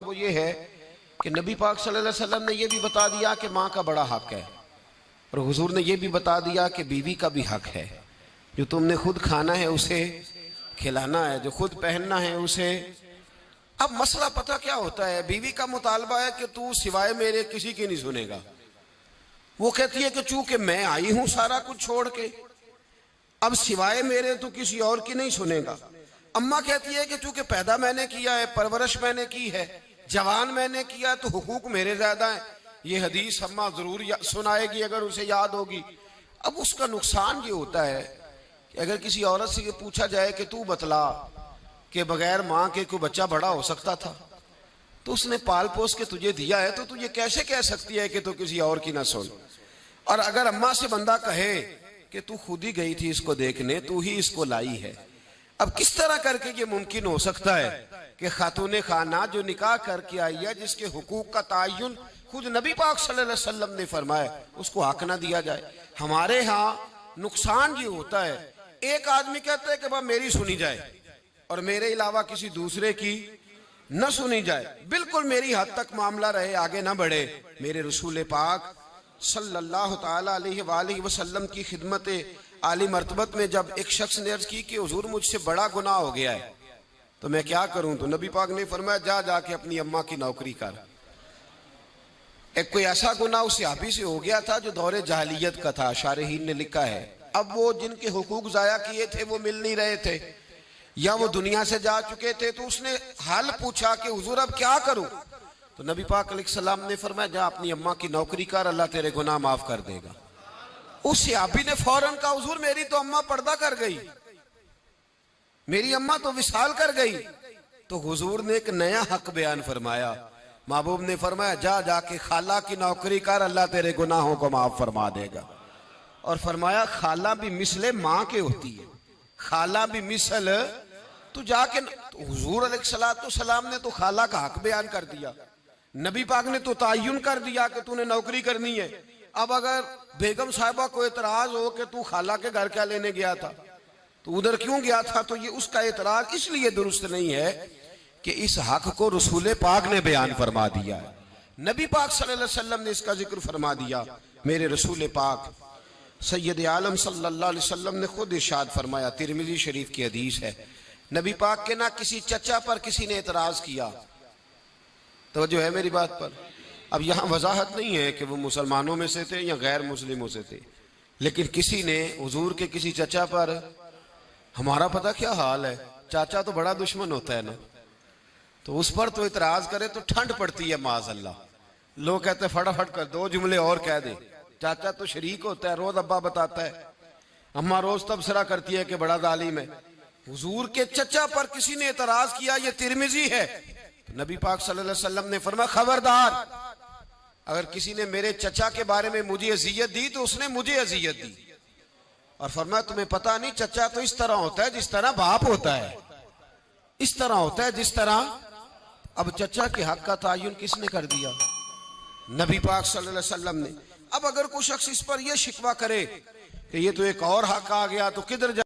वो ये है कि नबी पाक सल्लल्लाहु अलैहि वसल्लम ने ये भी बता दिया कि माँ का बड़ा हक है, और हुजूर ने ये भी बता दिया कि बीवी का भी हक है। जो तुमने खुद खाना है उसे खिलाना है, जो खुद पहनना है उसे। अब मसला पता क्या होता है, बीवी का मुतालबा है कि तू सिवाय मेरे किसी की नहीं सुनेगा। वो कहती है कि चूंकि मैं आई हूं सारा कुछ छोड़ के, अब सिवाय मेरे तो किसी और की नहीं सुनेगा। अम्मा कहती है कि चूंकि पैदा मैंने किया है, परवरिश मैंने की है, जवान मैंने किया है, तो हुकूक मेरे ज्यादा है। ये हदीस अम्मा जरूर सुनाएगी अगर उसे याद होगी। अब उसका नुकसान ये होता है कि अगर किसी औरत से ये पूछा जाए कि तू बतला कि बगैर माँ के कोई बच्चा बड़ा हो सकता था, तो उसने पाल पोस के तुझे दिया है, तो तुझे कैसे कह सकती है कि तू किसी और की ना सुन। और अगर अम्मा से बंदा कहे कि तू खुद ही गई थी इसको देखने, तू ही इसको लाई है, अब किस तरह करके ये मुमकिन हो सकता है कि खातून खाना जो निकाह करके आई है, जिसके हुकूक का तायुन खुद नबी पाक सल्लल्लाहु अलैहि वसल्लम ने फरमाया, उसको हक ना दिया जाए। हमारे यहाँ नुकसान ये होता है, एक आदमी कहता है कि भाई मेरी सुनी जाए और मेरे अलावा किसी दूसरे की न सुनी जाए, बिल्कुल मेरी हद तक मामला रहे, आगे ना बढ़े। मेरे रसूल पाक सल्लल्लाहु ताला अलैहि वसल्लम की खिदमत आली मर्तबत में जब एक शख्स ने अर्ज की कि हुजूर मुझसे बड़ा गुनाह हो गया है, तो मैं क्या करूं, तो नबी पाक ने फरमाया जा जाके अपनी अम्मा की नौकरी कर। एक कोई ऐसा गुनाह उस सहाबी से हो गया था जो दौरे जाहिलियत का था, शारहीन ने लिखा है। अब वो जिनके हुकूक जाया किए थे वो मिल नहीं रहे थे, या वो दुनिया से जा चुके थे, तो उसने हाल पूछा कि हुजूर अब क्या करूं, तो नबी पाक अलैहिस्सलाम ने फरमाया जा अपनी अम्मा की नौकरी कर, अल्लाह तेरे गुनाह माफ कर देगा। उस सहाबी ने फौरन कहा हुजूर मेरी तो अम्मा पर्दा कर गई, मेरी अम्मा तो विसाल कर गई। तो हुजूर ने एक नया हक बयान फरमाया, महबूब ने फरमाया जा जाके खाला की नौकरी कर, अल्लाह तेरे गुनाहों को माफ फरमा देगा। और फरमाया खाला भी मिसले माँ के होती है, खाला भी मिसल, तू जाके। तो हुजूर अलैहिस्सलाम ने तो खाला का हक बयान कर दिया, नबी पाक ने तो तायुन कर दिया कि तूने नौकरी करनी है। अब अगर बेगम साहिबा को एतराज हो कि तू खाला के घर क्या लेने गया था, तो उधर क्यों गया था, तो ये उसका एतराज इसलिए दुरुस्त नहीं है कि इस हक को रसूल पाक ने बयान फरमा दिया है, नबी पाक सल्लल्लाहु अलैहि वसल्लम ने इसका जिक्र फरमा दिया। मेरे रसूल पाक सैयद आलम सल्लल्लाहु अलैहि वसल्लम ने खुद इरशाद फरमाया, तिरमिज़ी शरीफ की हदीस है, नबी पाक के ना किसी चचा पर किसी ने एतराज किया। तो जो है मेरी बात पर, अब यहाँ वजाहत नहीं है कि वो मुसलमानों में से थे या गैर मुस्लिमों से थे, लेकिन किसी ने हुजूर के किसी चचा पर, हमारा पता क्या हाल है, चाचा तो बड़ा दुश्मन होता है ना, तो उस पर तो इतराज करे तो ठंड पड़ती है माज़अल्लाह। लोग कहते हैं फटाफट कर दो जुमले और कह दे, चाचा तो शरीक होता है, रोज अब्बा बताता है, अम्मा रोज तबसरा करती है कि बड़ा जालिम है। हुजूर के चचा पर किसी ने इतराज किया, ये तिरमिज़ी है, तो नबी पाक सल्लल्लाहु अलैहि वसल्लम ने फरमाया खबरदार, अगर किसी ने मेरे चचा के बारे में मुझे अजियत दी तो उसने मुझे अजियत दी। और फरमाया तुम्हें पता नहीं, चचा तो इस तरह होता है जिस तरह बाप होता है, इस तरह होता है जिस तरह। अब चचा के हक का तायुन किसने कर दिया, नबी पाक सल्लल्लाहु अलैहि वसल्लम ने। अब अगर कोई शख्स इस पर यह शिकवा करे कि ये तो एक और हक आ गया, तो किधर